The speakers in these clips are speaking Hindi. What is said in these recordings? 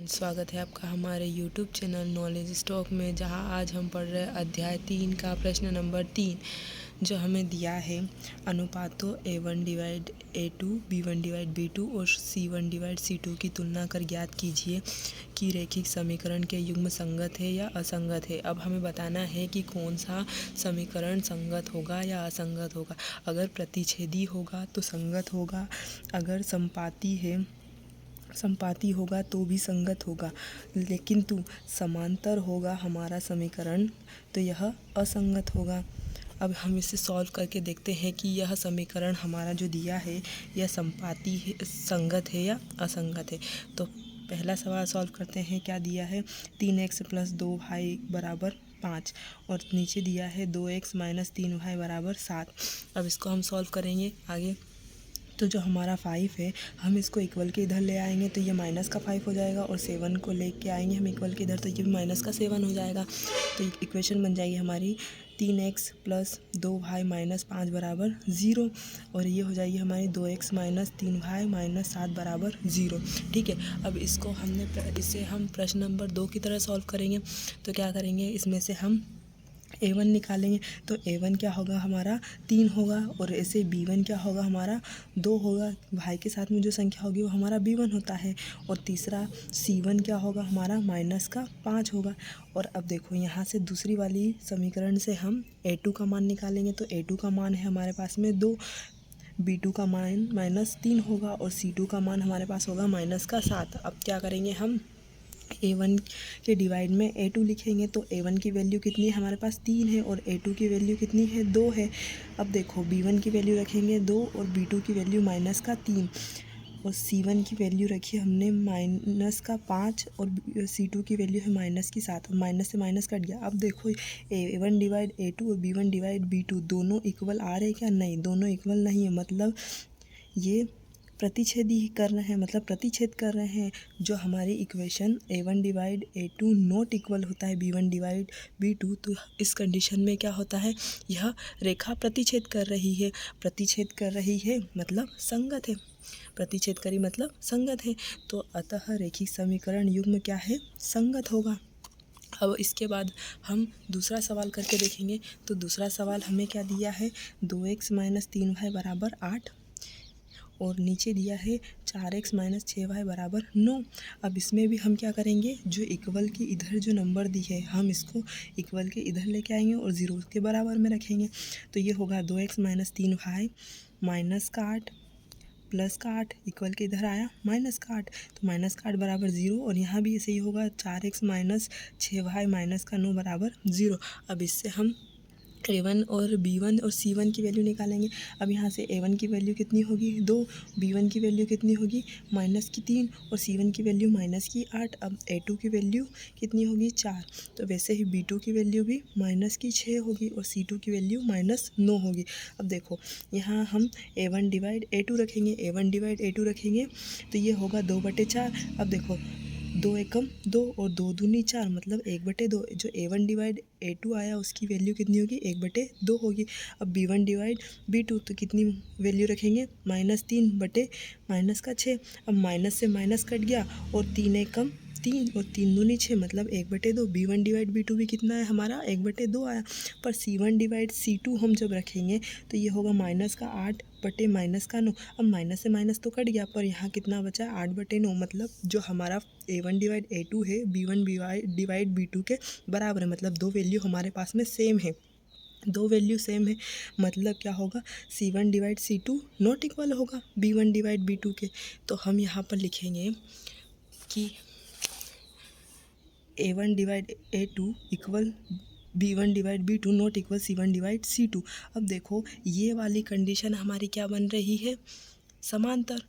स्वागत है आपका हमारे YouTube चैनल नॉलेज स्टॉक में, जहां आज हम पढ़ रहे हैं अध्याय 3 का प्रश्न नंबर 3, जो हमें दिया है अनुपातों A1 divide A2, B1 divide B2 और C1 डिवाइड C2 की तुलना कर ज्ञात कीजिए कि रैखिक समीकरण के युग्म संगत है या असंगत है। अब हमें बताना है कि कौन सा समीकरण संगत होगा या असंगत होगा। अगर प्रतिच्छेदी होगा तो संगत होगा, अगर संपाती होगा तो भी संगत होगा, लेकिन समांतर होगा हमारा समीकरण तो यह असंगत होगा। अब हम इसे सॉल्व करके देखते हैं कि यह समीकरण हमारा जो दिया है यह संपाती है, संगत है या असंगत है। तो पहला सवाल सॉल्व करते हैं। क्या दिया है? 3x + 2y = 5 और नीचे दिया है 2x - 3y = 7। अब इसको हम सॉल्व करेंगे आगे। तो जो हमारा 5 है, हम इसको इक्वल के इधर ले आएंगे तो ये माइनस का 5 हो जाएगा, और 7 को लेके आएंगे हम इक्वल के इधर तो ये भी माइनस का 7 हो जाएगा। तो इक्वेशन बन जाएगी हमारी 3x + 2y - 5 = 0, और ये हो जाएगी हमारी 2x - 3y - 7 = 0। ठीक है। अब इसे हम प्रश्न नंबर 2 की तरह सॉल्व करेंगे। तो क्या करेंगे, इसमें से हम A1 निकालेंगे। तो A1 क्या होगा हमारा 3 होगा, और ऐसे B1 क्या होगा हमारा 2 होगा। भाई के साथ में जो संख्या होगी वो हमारा B1 होता है। और तीसरा C1 क्या होगा हमारा -5 होगा। और अब देखो यहाँ से दूसरी वाली समीकरण से हम A2 का मान निकालेंगे। तो A2 का मान है हमारे पास में 2, B2 का मान -3 होगा, और C2 का मान हमारे पास होगा -7। अब क्या करेंगे हम A1 के डिवाइड में A2 लिखेंगे। तो A1 की वैल्यू कितनी है हमारे पास 3 है, और A2 की वैल्यू कितनी है 2 है। अब देखो B1 की वैल्यू रखेंगे 2, और B2 की वैल्यू -3, और C1 की वैल्यू रखी हमने -5, और C2 की वैल्यू है -7। माइनस से माइनस कट गया। अब देखो A1 डिवाइड A2 और B1 डिवाइड B2 दोनों इक्वल आ रहे हैं क्या? नहीं, दोनों इक्वल नहीं है। मतलब ये प्रतिच्छेदी कर रहे हैं, मतलब प्रतिच्छेद कर रहे हैं। जो हमारी equation A1 divide A2 not equal होता है B1 डिवाइड B2, तो इस कंडीशन में क्या होता है, यह रेखा प्रतिच्छेद कर रही है। प्रतिच्छेद कर रही है मतलब संगत है, प्रतिच्छेद करी मतलब संगत है। तो अतः रैखिक समीकरण युग्म क्या है? संगत होगा। अब इसके बाद हम दूसरा सवाल करके देखेंगे। तो दूसरा सवाल हमें क्या दिया है? 2x - 3y = 8, और नीचे दिया है 4x - 6y = 9। अब इसमें भी हम क्या करेंगे, जो इक्वल के इधर जो नंबर दी है हम इसको इक्वल के इधर लेके आएंगे और 0 के बराबर में रखेंगे। तो ये होगा 2x - 3y -8 +8 इक्वल के इधर आया -8, तो -8 = 0, और यहाँ भी ऐसे ही होगा 4x - 6y -9 = 0। अब इससे हम A1 और B1 और C1 की वैल्यू निकालेंगे। अब यहाँ से A1 की वैल्यू कितनी होगी 2, B1 की वैल्यू कितनी होगी -3, और C1 की वैल्यू -8। अब A2 की वैल्यू कितनी होगी 4। तो वैसे ही B2 की वैल्यू भी -6 होगी, और C2 की वैल्यू -9 होगी। अब देखो यहाँ हम A1 डिवाइड A2 रखेंगे। A1 डिवाइड A2 रखेंगे तो ये होगा 2/4। अब देखो 2 एकम 2 और 2 दूनी 4, मतलब 1/2। जो A1 डिवाइड A2 आया उसकी वैल्यू कितनी होगी 1/2 होगी। अब B1 डिवाइड B2 तो कितनी वैल्यू रखेंगे -3 बटे -6। अब माइनस से माइनस कट गया, और 3 एकम 3 और 3 दूनी 6, मतलब 1/2। B1 डिवाइड B2 भी कितना है हमारा 1/2 आया। पर C1 डिवाइड C2 हम जब रखेंगे तो ये होगा -8 बटे -9। अब माइनस से माइनस तो कट गया, पर यहाँ कितना बचा 8/9, मतलब जो हमारा A1 डिवाइड A2 है B1 डिवाइड B2 के बराबर है। मतलब दो वैल्यू हमारे पास में सेम है, दो वैल्यू सेम है। मतलब क्या होगा, C1 divide C2 not equal होगा B1 डिवाइड B2 के। तो हम यहाँ पर लिखेंगे कि A1 divide A2 equal B1 divide B2 not equal C1 divide C2। अब देखो ये वाली कंडीशन हमारी क्या बन रही है, समांतर।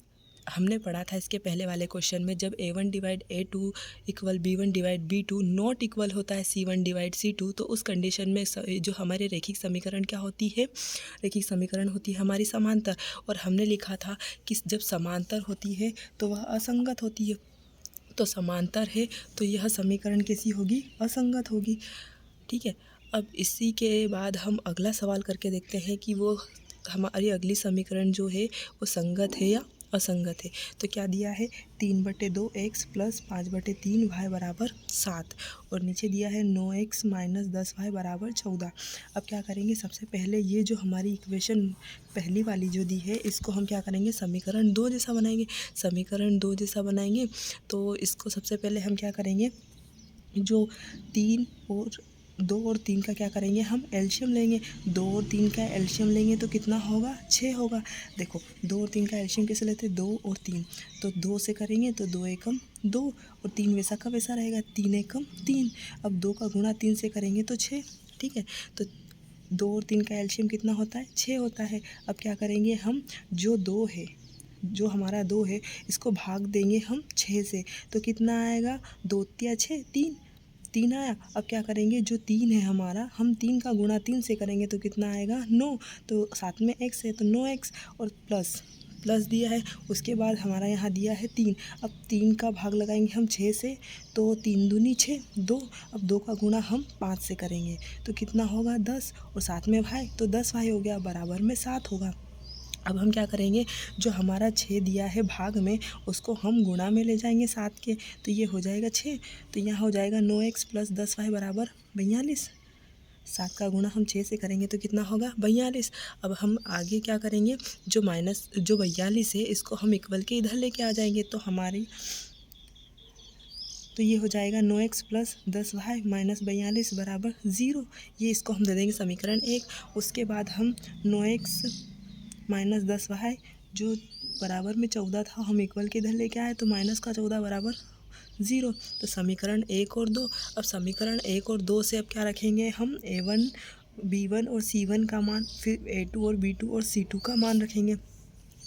हमने पढ़ा था इसके पहले वाले क्वेश्चन में, जब A1 divide A2 equal B1 divide B2 not equal होता है C1 डिवाइड C2, तो उस कंडीशन में जो हमारे रैखिक समीकरण क्या होती है, रैखिक समीकरण होती है हमारी समांतर। और हमने लिखा था कि जब समांतर होती है तो वह असंगत होती है। तो समांतर है तो यह समीकरण कैसी होगी, असंगत होगी। ठीक है। अब इसी के बाद हम अगला सवाल करके देखते हैं कि वो हमारी अगली समीकरण जो है वो संगत है या असंगत है। तो क्या दिया है 3/2x प्लस 5/3y बराबर 7 और नीचे दिया है 9x माइनस 10y बराबर 14। अब क्या करेंगे, सबसे पहले ये जो हमारी इक्वेशन पहली वाली जो दी है इसको हम क्या करेंगे, समीकरण 2 जैसा बनाएंगे। समीकरण 2 जैसा बनाएंगे तो इसको सबसे पहले हम क्या करेंगे, जो 3 और 2 और 3 का क्या करेंगे, हम एलसीएम लेंगे। 2 और 3 का एलसीएम लेंगे तो कितना होगा, 6 होगा। देखो 2 और 3 का एलसीएम कैसे लेते हैं, 2 और 3, तो 2 से करेंगे तो 2 एकम 2 और 3 वैसा का वैसा रहेगा, 3 एकम 3। अब 2 का गुणा 3 से करेंगे तो 6। ठीक है, तो 2 और 3 का एलसीएम कितना होता है, 6 होता है। अब क्या करेंगे हम, जो 2 है, जो हमारा 2 है इसको भाग देंगे हम 6 से, तो कितना आएगा, 2 या 6 3 आया। अब क्या करेंगे, जो 3 है हमारा, हम 3 का गुणा 3 से करेंगे तो कितना आएगा, 9। तो साथ में x है तो 9x और प्लस दिया है। उसके बाद हमारा यहाँ दिया है 3। अब 3 का भाग लगाएंगे हम 6 से, तो 3 दूनी 6 2। अब 2 का गुणा हम 5 से करेंगे तो कितना होगा, 10 और साथ में y, तो 10y हो गया, बराबर में 7 होगा। अब हम क्या करेंगे, जो हमारा 6 दिया है भाग में उसको हम गुणा में ले जाएंगे 7 के, तो ये हो जाएगा 6। तो यहाँ हो जाएगा 9x प्लस 10y बराबर 42। 7 का गुणा हम 6 से करेंगे तो कितना होगा, 42। अब हम आगे क्या करेंगे, जो 42 है इसको हम इक्वल के इधर लेके आ जाएंगे, तो ये हो जाएगा 9x प्लस 10y माइनस 42 बराबर 0। ये इसको हम दे देंगे समीकरण 1। उसके बाद हम 9x माइनस 10y जो बराबर में 14 था, हम इक्वल के इधर लेके आए तो माइनस का 14 बराबर 0। तो समीकरण 1 और 2। अब समीकरण 1 और 2 से अब क्या रखेंगे हम, a1 b1 और c1 का मान, फिर a2 और b2 और c2 का मान रखेंगे।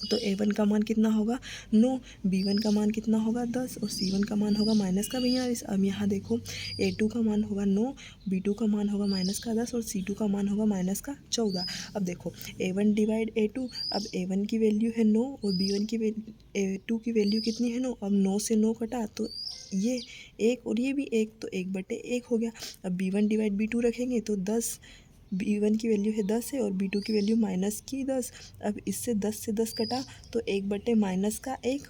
तो a1 का मान कितना होगा, 9, b1 का मान कितना होगा, 10 और c1 का मान होगा माइनस का 42। अब यहाँ देखो a2 का मान होगा 9, b2 का मान होगा माइनस का 10 और c2 का मान होगा माइनस का 14। अब देखो a1 डिवाइड a2, अब a1 की वैल्यू है 9 और b1 की a2 की वैल्यू कितनी है 9। अब 9 से 9 कटा तो ये 1 और ये भी 1, तो 1/1 हो गया। अब b1 डिवाइड b2 रखेंगे तो 10, b1 की वैल्यू है 10 है और b2 की वैल्यू माइनस की 10। अब इससे 10 से 10 कटा तो 1/माइनस का 1।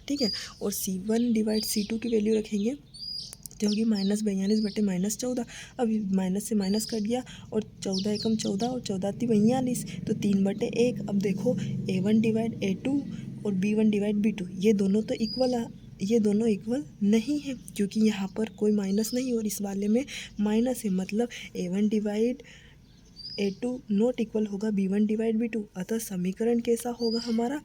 ठीक है, और c1 डिवाइड c2 की वैल्यू रखेंगे तो होगी माइनस 42/माइनस 14। अब माइनस से माइनस कट गया और 14 एकम 14 और 14 × 42, तो 3/1। अब देखो a1 डिवाइड a2 और b1 डिवाइड b2 ये दोनों इक्वल नहीं है, क्योंकि यहाँ पर कोई माइनस नहीं और इस वाले में माइनस है, मतलब a1 divide a2 not equal होगा b1 डिवाइड b2। अतः समीकरण कैसा होगा हमारा,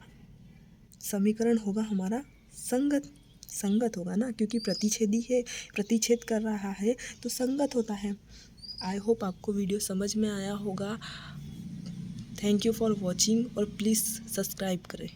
समीकरण होगा हमारा संगत होगा ना, क्योंकि प्रतिच्छेदी है, प्रतिच्छेद कर रहा है तो संगत होता है। आई होप आपको वीडियो समझ में आया होगा। थैंक यू फॉर वॉचिंग और प्लीज़ सब्सक्राइब करें।